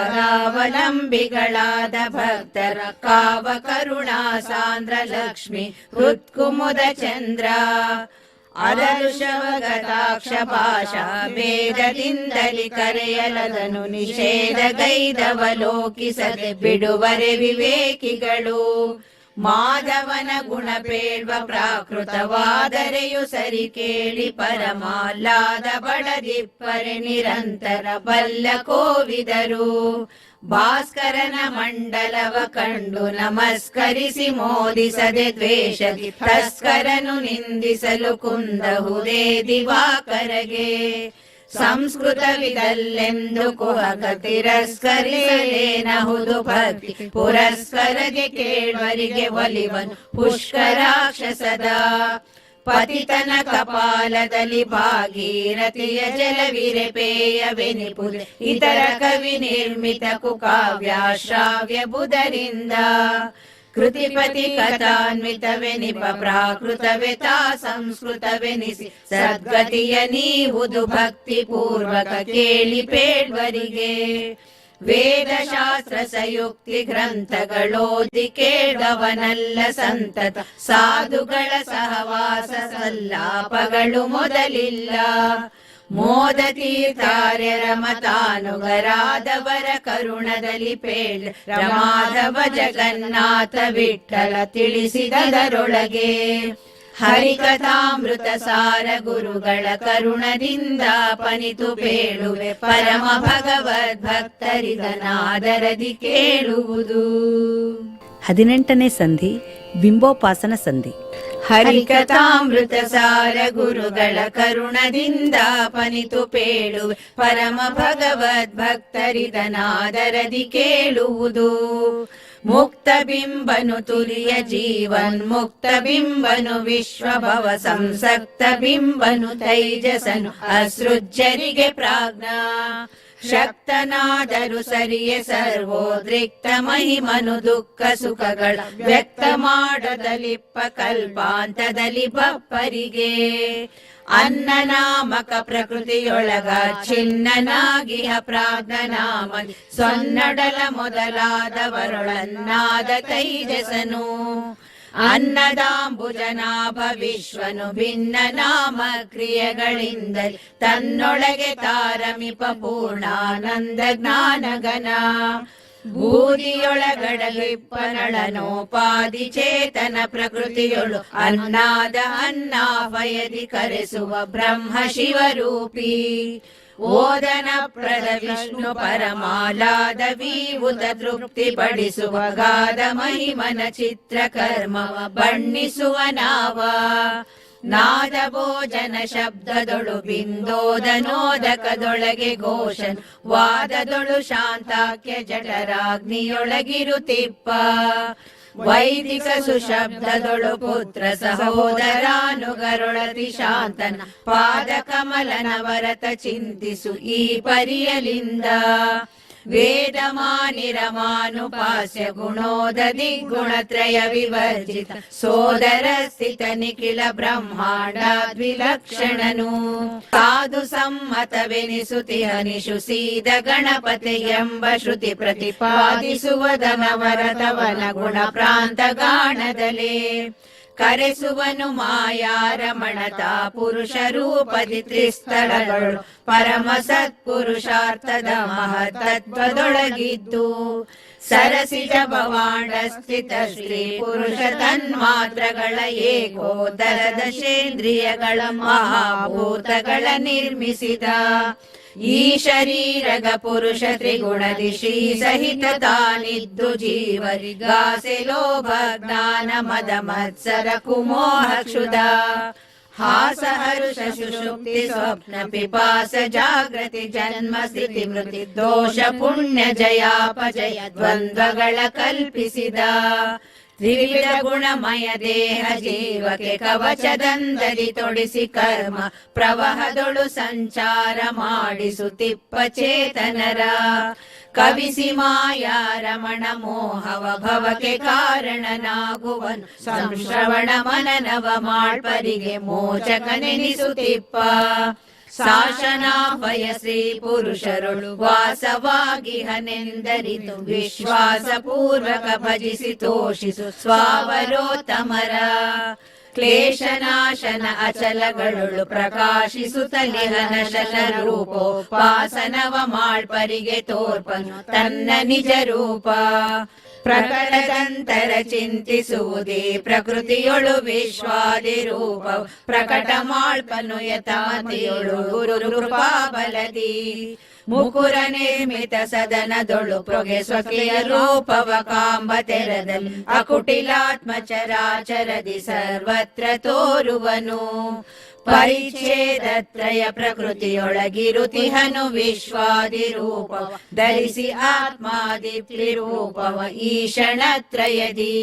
ಪಾರಾವಲಂಬಿಗಳಾದ ಭಕ್ತರ ಕಾವ ಕರುಣಾ ಸಾಂದ್ರ ಲಕ್ಷ್ಮಿ ಹೃತ್ಕುಮುದ ಚಂದ್ರ ಅದರುಷವಗತಾಕ್ಷ ಭಾಷಾ ಭೇದದಿಂದಲಿ ಕರೆಯಲದನು ನಿಷೇಧಗೈದವಲೋಕಿಸದೆ ಬಿಡುವರೆ ವಿವೇಕಿಗಳು. ಮಾಧವನ ಗುಣ ಬೇಡ್ವ ಪ್ರಾಕೃತವಾದರೆಯು ಸರಿ ಕೇಳಿ ಪರಮಾಹ್ಲಾದ ಬಡದಿಪ್ಪರೆ ನಿರಂತರ ಬಲ್ಲ ಕೋವಿದರು. ಭಾಸ್ಕರನ ಮಂಡಲವ ಕಂಡು ನಮಸ್ಕರಿಸಿ ಮೋದಿಸದೆ ದ್ವೇಷದಿ ತಸ್ಕರನು ನಿಂದಿಸಲು ಕುಂದಹುದೇ ದಿವಾಕರಗೆ. ಸಂಸ್ಕೃತವಿದಲ್ಲೆಂದು ಕುಹಕ ತಿರಸ್ಕರಿಸಲೇನಹುದು ಭಕ್ತಿ ಪುರಸ್ಕರಗೆ ಕೇಳ್ವರಿಗೆ ಒಲಿವನು ಪುಷ್ಕರಾಕ್ಷಸದ. ಪತಿತನ ಕಪಾಲದಲ್ಲಿ ಭಾಗೀರಥಿಯ ಜಲವಿರೆಪೇಯವೆನಿಪುದೆ ಇತರ ಕವಿ ನಿರ್ಮಿತ ಕುಕಾವ್ಯಾಶ್ರಾವ್ಯ ಬುಧರಿಂದ. ಕೃತಿಪತಿ ಕಥಾನ್ವಿತವೆನಿಪ ಪ್ರಾಕೃತವೆತಾ ಸಂಸ್ಕೃತವೆನಿಸಿ ಸದ್ಗತಿಯ ನೀವುದು ಭಕ್ತಿ ಪೂರ್ವಕ ಕೇಳಿ ಪೇಳ್ವರಿಗೆ. ವೇದಶಾಸ್ತ್ರ ಸಯುಕ್ತಿ ಗ್ರಂಥಗಳೋದಿ ಕೇಳವನಲ್ಲ ಸಂತತ ಸಾಧುಗಳ ಸಹವಾಸ ಸಲ್ಲಾಪಗಳು ಮೊದಲಿಲ್ಲ. ಮೋದ ತೀರ್ಥಾರ್ಯರ ಮತಾನುಗರಾದವರ ಕರುಣದಲ್ಲಿ ಪೇಳ್ ರಮಾಧವ ಜಗನ್ನಾಥ ವಿಠ್ಠಲ ತಿಳಿಸಿದರೊಳಗೆ. ಹರಿಕಥಾಮೃತ ಸಾರ ಗುರುಗಳ ಕರುಣದಿಂದ ಪನಿತು ಪೇಳುವೆ ಪರಮ ಭಗವದ್ಭಕ್ತರಿದನಾದರದಿ ಕೇಳುವುದು. 18ನೇ ಸಂಧಿ ಬಿಂಬೋಪಾಸನ ಸಂಧಿ. ಹರಿಕಥಾಮೃತ ಸಾರ ಗುರುಗಳ ಕರುಣದಿಂದ ಪನಿತು ಪೇಳುವೆ ಪರಮ ಭಗವದ್ಭಕ್ತರಿದನಾದರದಿ ಕೇಳುವುದು. ಮುಕ್ತ ಬಿಂಬನು ತುರಿಯ ಜೀವನ್ ಮುಕ್ತ ಬಿಂಬನು ವಿಶ್ವಭವ ಸಂಸಕ್ತ ಬಿಂಬನು ತೈಜಸನು ಅಸೃಜ್ಯರಿಗೆ ಪ್ರಾಜ್ಞಾ. ಶಕ್ತನಾದರು ಸರಿಯೆ ಸರ್ವೋದ್ರಿಕ್ತ ಮಹಿಮನು ದುಃಖ ಸುಖಗಳ ವ್ಯಕ್ತ ಮಾಡದಲಿಪ್ಪ ಕಲ್ಪಾಂತದಲ್ಲಿ ಬಪ್ಪರಿಗೆ. ಅನ್ನನಾಮಕ ಪ್ರಕೃತಿಯೊಳಗ ಚಿನ್ನನಾಗಿಹ ಪ್ರಾಜ್ಞನಾಮ ಸೊನ್ನಡಲ ಮೊದಲಾದವರೊಳನ್ನಾದ ತೈಜಸನು. ಅನ್ನದಾಂಬುಜನಾಭ ವಿಶ್ವನು ಭಿನ್ನ ನಾಮ ಕ್ರಿಯೆಗಳಿಂದಲೇ ತನ್ನೊಳಗೆ ತಾರಮಿಪ ಪೂರ್ಣಾನಂದ ಜ್ಞಾನಗನ. ಬೂದಿಯೊಳಗಡಲಿಪ್ಪನಳನೋಪಾದಿ ಚೇತನ ಪ್ರಕೃತಿಯೊಳು ಅನ್ನಾದ ಅನ್ನಾಭಯದಿ ಕರೆಸುವ ಬ್ರಹ್ಮ ಶಿವರೂಪಿ. ಓದನ ಪ್ರದ ವಿಷ್ಣು ಪರಮಾಲಾದ ವೀವುತ ತೃಪ್ತಿ ಪಡಿಸುವ ಗಾದ ಮಹಿಮನ ಚಿತ್ರಕರ್ಮವ ಬಣ್ಣಿಸುವ ನಾವ. ನಾದ ಭೋಜನ ಶಬ್ದದೊಳು ಬಿಂದೋದನೋದಕದೊಳಗೆ ಘೋಷನ್ ವಾದದೊಳು ಶಾಂತಾಕ್ಯ ಜಠರಾಗ್ನಿಯೊಳಗಿರುತ್ತಿಪ್ಪ. ವೈದಿಕ ಸುಶಬ್ದದೊಳು ಪುತ್ರ ಸಹೋದರಾನುಗರೊಳತಿ ಶಾಂತನ ಪಾದ ಕಮಲನವರತ ಚಿಂತಿಸು ಈ ಪರಿಯಲಿಂದ. ವೇದಮಾನಿರಮಾನುಪಾಸ್ಯ ಗುಣೋದಧಿ ಗುಣತ್ರಯ ವಿವರ್ಜಿತ ಸೋದರ ಸ್ಥಿತ ನಿಖಿಲ ಬ್ರಹ್ಮಾಂಡಾದ್ವಿಲಕ್ಷಣನು. ಸಾಧು ಸಮ್ಮತವೆನಿಸುತಿಹ ನಿಶುಸೀದ ಗಣಪತಿ ಎಂಬ ಶ್ರುತಿ ಪ್ರತಿಪಾದಿಸುವದನವರತವನ ಗುಣ ಪ್ರಾಂತ ಗಾಣದಲೇ. ಕರೆಸುವನು ಮಾಯಾರಮಣತಾ ಪುರುಷ ರೂಪದಿ ತ್ರಿಸ್ಥಳಗಳು ಪರಮ ಸತ್ಪುರುಷಾರ್ಥದ ಮಹತತ್ವದೊಳಗಿದ್ದು. ಸರಸಿಜ ಭವಾಂಡ ಸ್ಥಿತ ಶ್ರೀ ಪುರುಷ ತನ್ಮಾತ್ರಗಳ ಏಕೋದರದ ಶೇಂದ್ರಿಯಗಳ ಮಹಾಭೂತಗಳ ನಿರ್ಮಿಸಿದ. ಈ ಶರೀರಗ ಪುರುಷ ತ್ರಿಗುಣದಿ ಶ್ರೀ ಸಹಿತ ತಾನಿದ್ದು ಜೀವರಿಗಾಸೆ ಲೋಭ ಜ್ಞಾನ ಮದ ಮತ್ಸರ ಕುಮೋಹ ಕ್ಷುಧ. ಹಾಸ ಹರುಷ ಸುಷುಪ್ತಿ ಸ್ವಪ್ನ ಪಿಪಾಸ ಜಾಗೃತಿ ಜನ್ಮ ಸ್ಥಿತಿ ಮೃತಿ ದೋಷ ಪುಣ್ಯ ಜಯಾಪಜಯ ದ್ವಂದ್ವಗಳ ಕಲ್ಪಿಸಿದ. ತ್ರಿವಿಧ ಗುಣಮಯ ದೇಹ ಜೀವಕ್ಕೆ ಕವಚದಂದರಿ ತೊಡಿಸಿ ಕರ್ಮ ಪ್ರವಾಹದೊಳು ಸಂಚಾರ ಮಾಡಿಸುತ್ತಿಪ್ಪ ಚೇತನರ. ಕವಿಸಿ ಮಾಯಾ ರಮಣ ಮೋಹವ ಭವಕ್ಕೆ ಕಾರಣನಾಗುವನು ಸಂಶ್ರವಣ ಮನನವ ಮಾಳ್ಪರಿಗೆ ಮೋಚಕನೆನಿಸುತ್ತಿಪ್ಪ. ಶಾಸನಾಭಯ ಶ್ರೀ ಪುರುಷರುಳು ವಾಸವಾಗಿಹನೆಂದರಿತು ವಿಶ್ವಾಸ ಪೂರ್ವಕ ಭಜಿಸಿ ತೋಷಿಸು ಸ್ವಾವರೋತ್ತಮರ ಕ್ಲೇಶನಾಶನ ಅಚಲಗಳು ಪ್ರಕಾಶಿಸುತ್ತಲಿಹನ ಶನ ರೂಪೋಪಾಸನವ ಮಾಳ್ಪರಿಗೆ ತೋರ್ಪನು ತನ್ನ ನಿಜ ರೂಪ ಪ್ರಕಟದಂತರ ಚಿಂತಿಸುವುದೇ ಪ್ರಕೃತಿಯೊಳು ವಿಶ್ವಾದಿ ರೂಪ ಪ್ರಕಟ ಮಾಳ್ಪನು ಯಥಾತಿಯೊಳು ಗುರು ಕೃಪಾಬಲದಿ ಮುಕುರ ನಿರ್ಮಿತ ಸದನದೊಳು ಪ್ರೊಗೆ ಸ್ವಕೀಯ ರೂಪವ ಕಾಂಬ ತೆರದಲ್ಲಿ ಅಕುಟಿಲಾತ್ಮ ಚರಾಚರದಿ ಸರ್ವತ್ರ ತೋರುವನು ಪರಿಚ್ಛೇದತ್ರಯ ಪ್ರಕೃತಿಯೊಳಗಿರುತಿಹನು ವಿಶ್ವಾದಿ ರೂಪ ಧರಿಸಿ ಆತ್ಮಾದಿಪ್ಲಿ ರೂಪವ ಈಶಣತ್ರಯದಿ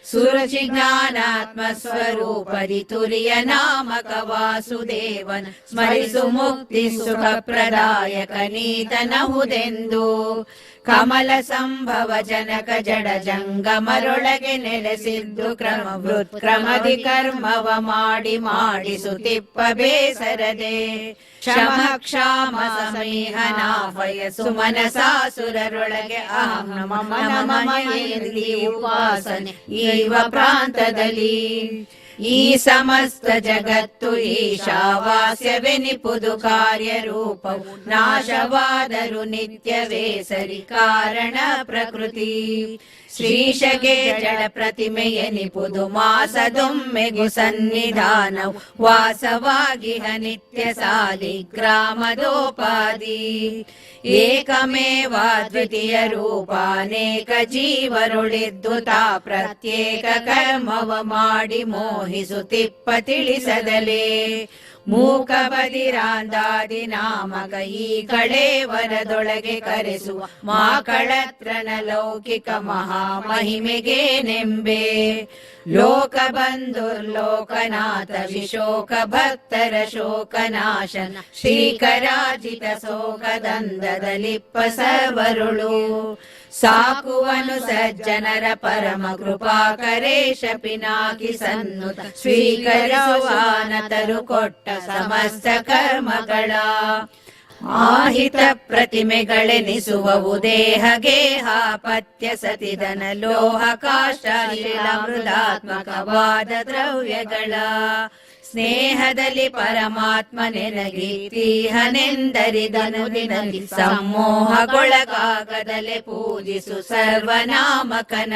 ಸುರುಚಿ ಜ್ಞಾನಾತ್ಮ ಸ್ವರೂಪದಿ ತುರಿಯ ನಾಮಕ ವಾಸುದೇವನ್ ಸ್ಮರಿಸು ಮುಕ್ತಿ ಸುಖ ಪ್ರದಾಯಕ ನೀತನಹುದೆಂದು ಕಮಲ ಸಂಭವ ಜನಕ ಜಡ ಜಂಗಮರೊಳಗೆ ನೆಲೆಸಿದ್ದು ಕ್ರಮದಿ ಕರ್ಮವ ಮಾಡಿಸುತ್ತಿಪ್ಪ ಬೇಸರದೆ ಶಮ ಕ್ಷಾಮ ಸಮೀಹನಾಭಯ ಸುಮನಸಾಸುರರೊಳಗೆ ಅಹಂ ನಮ ನಮ ಎಲ್ಲಿ ಉಪಾಸನೆ ಈವ ಪ್ರಾಂತದಲ್ಲಿ ಈ ಸಮಸ್ತ ಜಗತ್ತು ಈಶಾವಾಸ್ಯವೆನಿಪುದು ಕಾರ್ಯರೂಪವು ನಾಶವಾದರು ನಿತ್ಯವೇ ಸರಿ ಕಾರಣ ಪ್ರಕೃತಿ ಶ್ರೀಶಗೆ ಜಡ ಪ್ರತಿಮೆಯನಿಪುದು ಮಾಸದೊಮ್ಮೆಗು ಸನ್ನಿಧಾನವು ವಾಸವಾಗಿಹ ನಿತ್ಯ ಸಾಲಿಗ್ರಾಮದೋಪಾದಿ ಏಕಮೇವಾದ್ವಿತೀಯ ರೂಪ ಅನೇಕ ಜೀವರುಳಿದ್ದು ತಾ ಪ್ರತ್ಯೇಕ ಕರ್ಮವ ಮಾಡಿ ಮೋಹಿಸುತ್ತಿಪ್ಪ ತಿಳಿಸದಲೇ ಮೂಕ ಬದಿರಾಂದಾದಿ ನಾಮಕ ಈ ಕಡೆ ವರದೊಳಗೆ ಕರೆಸುವ ಮಾಕಳತ್ರನ ಲೌಕಿಕ ಮಹಾಮಹಿಮೆಗೆ ನೆಂಬೆ ಲೋಕ ಬಂಧುರ್ಲೋಕನಾಥ ವಿಶೋಕ ಭಕ್ತರ ಶೋಕನಾಶನ ಶ್ರೀಕರಾಜಿತ ಶೋಕದಂದದಲಿಪ್ಪ ಸರ್ವರುಳು ಸಾಕುವನು ಸಜ್ಜನರ ಪರಮ ಕೃಪಾಕರೇಶ ಪಿನಾಕಿ ಸನ್ನುತ ಸ್ವೀಕರಿಸುವಾನತರು ಕೊಟ್ಟ ಸಮಸ್ತ ಕರ್ಮಗಳ ಆಹಿತ ಪ್ರತಿಮೆಗಳೆನಿಸುವವು ದೇಹಗೇಹಾಪತ್ಯ ಸತಿದನ ಲೋಹ ಕಾಷ್ಠಶಿಲ ಮೃದಾತ್ಮಕವಾದ ದ್ರವ್ಯಗಳ ಸ್ನೇಹದಲ್ಲಿ ಪರಮಾತ್ಮ ನೆನಗೀತೀಹನೆಂದರಿದನು ದಿನದಿ ಸಮೋಹಗೊಳಗಾಗದಲೆ ಪೂಜಿಸು ಸರ್ವನಾಮಕನ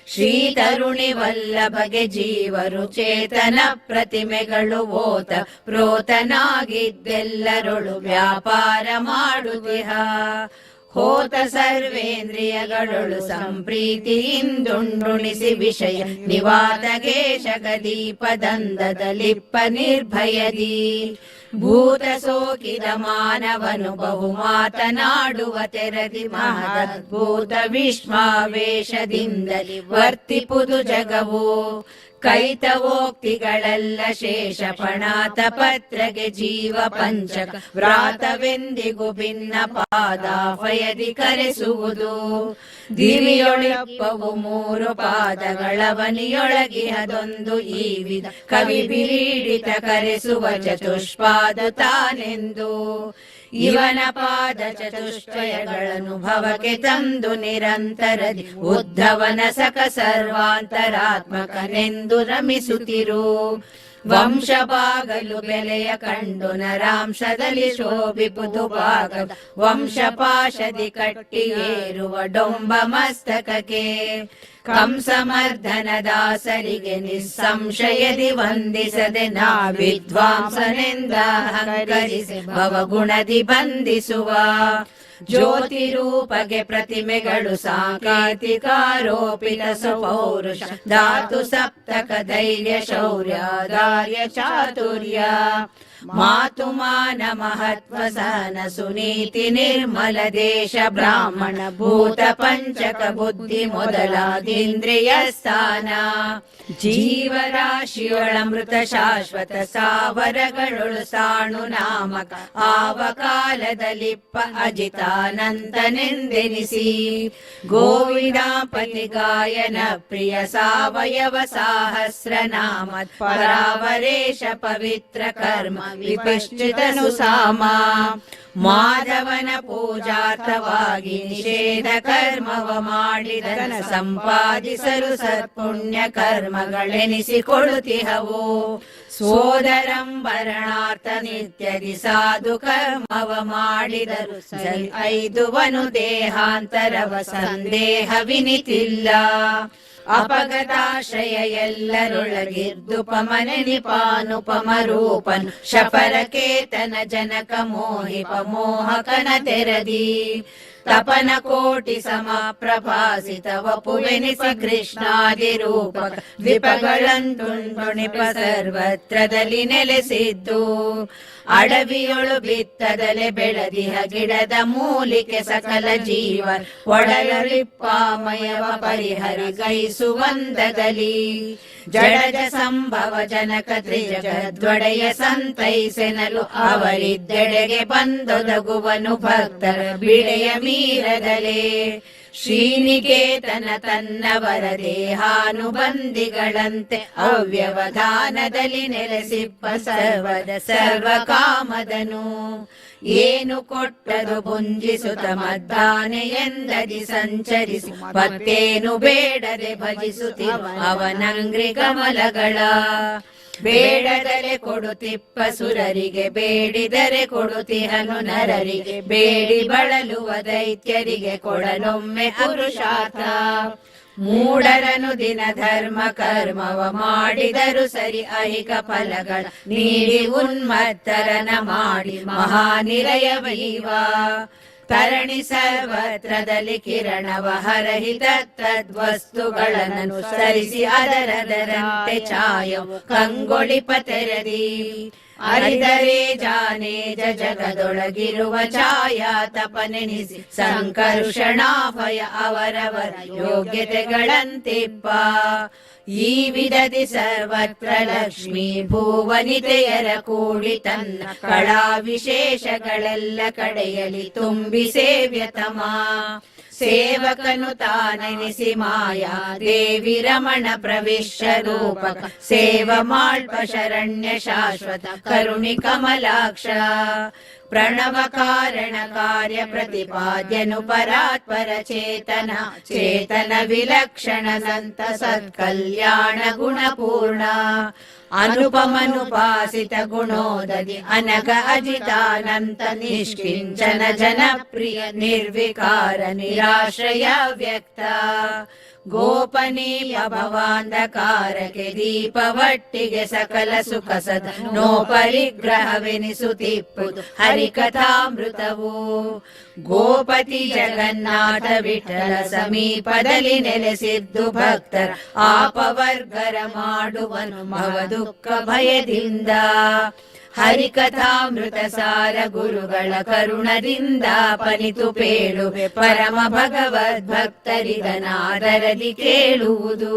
ಶ್ರೀತರುಣಿ ವಲ್ಲಭಗೆ ಜೀವರು ಚೇತನ ಪ್ರತಿಮೆಗಳು ಓತ ಪ್ರೋತನಾಗಿದ್ದೆಲ್ಲರೊಳು ವ್ಯಾಪಾರ ಮಾಡುತ್ತಿಹ ಹೋತ ಸರ್ವೇಂದ್ರಿಯಗಳೊಳು ಸಂಪ್ರೀತಿಯಿಂದುಂಡುಣಿಸಿ ವಿಷಯ ನಿವಾತಗೇಶ ಗದೀಪದಂದದಲಿಪ್ಪ ನಿರ್ಭಯದಿ ಭೂತ ಸೋಕಿದ ಮಾನವನು ಬಹು ಮಾತನಾಡುವ ತೆರದಿ ಮಹದ್ಭೂತ ವಿಶ್ವಾವೇಶದಿಂದಲಿ ವರ್ತಿಪುದು ಜಗವು ಕೈತವೋಕ್ತಿಗಳೆಲ್ಲ ಶೇಷ ಪಣಾತ ಪತ್ರಗೆ ಜೀವ ಪಂಚಕ ವ್ರಾತವೆಂದಿಗೂ ಭಿನ್ನ ಪಾದಾಭಯದಿ ಕರೆಸುವುದು ದಿವಿಯೊಳಪ್ಪವು ಮೂರು ಪಾದಗಳವನಿಯೊಳಗಿಹದೊಂದು ಈ ವಿಧ ಕವಿ ಬಿರೀಡಿತ ಕರೆಸುವ ಚತುಷ್ಪಾದ ತಾನೆಂದು ಇವನ ಪಾದ ಚತುಷ್ಟಯಗಳನ್ನು ಭವಕ್ಕೆ ತಂದು ನಿರಂತರದಿ ಉದ್ಧವನ ಸಕ ಸರ್ವಾಂತರಾತ್ಮಕನೆಂದು ರಮಿಸುತ್ತಿರು ವಂಶ ಬಾಗಲು ಬೆಲೆಯ ಕಂಡು ನರಾಂಶದಲ್ಲಿ ಶೋಭಿಪುದು ಭಾಗ ವಂಶ ಪಾಶದಿ ಕಟ್ಟಿ ಏರುವ ಡೊಂಬ ಮಸ್ತಕಕ್ಕೆ ಕಂಸಮರ್ಧನ ದಾಸರಿಗೆ ನಿಸ್ಸಂಶಯದಿ ವಂದಿಸದೆ ನಾ ವಿದ್ವಾಂಸನೆಂದ ಅಹಂಕರಿಸಿ ಭವಗುಣದಿ ಬಂಧಿಸುವ ಜ್ಯೋತಿ ರೂಪಗೆ ಪ್ರತಿಮೆಗಳು ಸಾಂಕೇತಿಕಾರೋಪಿತ ಸುಪೌರುಷ ಧಾತು ಸಪ್ತಕ ಧೈರ್ಯ ಶೌರ್ಯ ದಾರ್ಯ ಚಾತುರ್ಯ ಮಾತುಮಾನ ಮಹತ್ವ ಸಹನ ಸುನೀತಿ ನಿರ್ಮಲ ದೇಶ ಬ್ರಾಹ್ಮಣ ಭೂತ ಪಂಚಕ ಬುದ್ಧಿ ಮೊದಲಾದಿಂದ್ರಿಯ ಸ್ಥಾನ ಜೀವರಾಶಿಯೊಳಮೃತ ಶಾಶ್ವತ ಸಾವರಗಳೊಳು ಸಾಣು ನಾಮಕ ಆವಕಾಲದಲಿಪ್ಪ ಅಜಿತಾನಂತನೆಂದೆನಿಸಿ ಗೋವಿದಾಪತಿ ಗಾಯನ ಪ್ರಿಯ ಸಾವಯವ ಸಾಹಸ್ರ ನಾಮ ಪರಾವರೇಶ ಪವಿತ್ರ ಕರ್ಮ ವಿಪಶ್ಚಿತನು ಸಾಮ. ಮಾಧವನ ಪೂಜಾರ್ಥವಾಗಿ ನಿಷೇಧ ಕರ್ಮವ ಮಾಡಿದನ ಸಂಪಾದಿಸಲು ಸತ್ಪುಣ್ಯ ಕರ್ಮಗಳೆನಿಸಿಕೊಳ್ಳುತ್ತಿಹವು. ಸೋದರಂಬರಣಾರ್ಥ ನಿತ್ಯದಿ ಸಾಧು ಕರ್ಮವ ಮಾಡಿದರು ಐದುವನು ದೇಹಾಂತರವ ಸಂದೇಹವಿನಿತಿಲ್ಲ. ಅಪಗತಾಶ್ರಯ ಎಲ್ಲರೊಳಗಿರ್ದುಪಮನೆನಿಪಾನುಪಮ ರೂಪನು ಶಪರಕೇತನ ಜನಕ ಮೋಹಿಪ ಮೋಹಕನ ತೆರದಿ. ತಪನ ಕೋಟಿ ಸಮಪ್ರಭಾಸಿತ ವಪುವೆನಿಸಿ ಕೃಷ್ಣಾದಿ ರೂಪಕ ದ್ವಿಪಗಳಂತುಂಡುಣಿಪ ಸರ್ವತ್ರದಲ್ಲಿ ನೆಲೆಸಿದ್ದು. ಅಡವಿಯೊಳು ಬಿತ್ತದಲೆ ಬೆಳದಿಹ ಗಿಡದ ಮೂಲಿಕೆ ಸಕಲ ಜೀವ ಒಡಲರಿಪ್ಪಾಮಯವ ಪರಿಹರಿಗೈಸುವಂದದಲ್ಲಿ. ಜಡಜ ಸಂಭವ ಜನಕ ತ್ರಿಜಗದ್ವಡೆಯ ಸಂತೈಸೆನಲು ಅವರಿದ್ದೆಡೆಗೆ ಬಂದೊದಗುವನು ಭಕ್ತರ ಬಿಡೆಯ ಮೀರದಲೇ. ಶ್ರೀನಿಕೇತನ ತನ್ನವರ ದೇಹಾನುಬಂಧಿಗಳಂತೆ ಅವ್ಯವಧಾನದಲ್ಲಿ ನೆಲೆಸಿಪ್ಪ ಸರ್ವದ ಸರ್ವಕಾಮದನು. ಏನು ಕೊಟ್ಟದು ಭುಂಜಿಸುತ್ತ ಮದ್ದಾನೆ ಎಂದದಿ ಸಂಚರಿಸಿ ಮತ್ತೇನು ಬೇಡದೆ ಭಜಿಸುತ್ತಿವ ಅವನಂಗ್ರಿ ಕಮಲಗಳ. ಬೇಡದರೆ ಕೊಡುತ್ತಿಪ್ಪ ಸುರರಿಗೆ ಬೇಡಿದರೆ ಕೊಡುತ್ತಿಹನು ನರರಿಗೆ. ಬೇಡಿ ಬಳಲುವ ದೈತ್ಯರಿಗೆ ಕೊಡಲೊಮ್ಮೆ ಪುರುಷಾರ್ಥ. ಮೂಢರನು ದಿನ ಧರ್ಮ ಕರ್ಮವ ಮಾಡಿದರು ಸರಿ ಅಹಿಕ ಫಲಗಳ ನೀಡಿ ಉನ್ಮತ್ತರನ ಮಾಡಿ ಮಹಾನಿರಯವೈವ. ತರಣಿ ಸರ್ವತ್ರದಲ್ಲಿ ಕಿರಣವ ಹರಹಿತ ತದ್ವಸ್ತುಗಳನ್ನು ಸರಿಸಿ ಅದರದರಂತೆ ಛಾಯವು ಕಂಗೊಳಿಪ ತೆರದಿ. ಅರಿದರೆ ಜಾನೇಜ ಜಗದೊಳಗಿರುವ ಛಾಯಾ ತಪನೆನಿಸಿ ಸಂಕರ್ಷಣಾಭಯ ಅವರವರ ಯೋಗ್ಯತೆಗಳಂತಿಪ್ಪ. ಈ ವಿಧದಿ ಸರ್ವತ್ರ ಲಕ್ಷ್ಮೀ ಭುವನಿತೆಯರ ಕೂಡಿ ತನ್ನ ಕಳಾ ವಿಶೇಷಗಳೆಲ್ಲ ಕಡೆಯಲ್ಲಿ ತುಂಬಿ ಸೇವ್ಯತಮ. ಸೇವಕನು ತಾನೆನಿಸಿ ಮಾಯಾ ದೇವಿ ರಮಣ ಪ್ರವಿಶ್ಯ ರೂಪಕ ಸೇವ ಮಾಳ್ಪ ಶರಣ್ಯ ಶಾಶ್ವತ ಕರುಣಿ ಕಮಲಾಕ್ಷ. ಪ್ರಣವ ಕಾರಣ ಕಾರ್ಯ ಪ್ರತಿಪಾದ್ಯನು ಪರಾತ್ಪರ ಚೇತನ ಚೇತನ ವಿಲಕ್ಷಣ ಸಂತ ಸತ್ಕಲ್ಯಾಣ ಗುಣಪೂರ್ಣ. ಅನುಪಮನುಪಾಸಿತ ಗುಣೋದದಿ ಅನಗ ಅಜಿತಾನಂತ ನಿಷ್ಕಿಂಚನ ಜನಪ್ರಿಯ ನಿರ್ವಿಕಾರ ನಿರಾಶ್ರಯ ವ್ಯಕ್ತ. ಗೋಪನೀಯ ಭವಾಂಧಕಾರಕ್ಕೆ ದೀಪವಟ್ಟಿಗೆ ಸಕಲ ಸುಖ ಸದ ನೋ ಪರಿಗ್ರಹವೆನಿಸುತ್ತಿಪ್ಪುದು ಹರಿಕಥಾಮೃತವು. ಗೋಪತಿ ಜಗನ್ನಾಥ ವಿಠಲ ಸಮೀಪದಲ್ಲಿ ನೆಲೆಸಿದ್ದು ಭಕ್ತರ ಆಪವರ್ಗರ ಮಾಡುವನು ಭವ ದುಃಖ ಭಯದಿಂದ. ಹರಿಕಥಾಮೃತ ಸಾರ ಗುರುಗಳ ಕರುಣದಿಂದ ಪನಿತು ಪೇಳುವೆ ಪರಮ ಭಗವದ್ ಭಕ್ತರಿದನಾದರದಿ ಕೇಳುವುದು.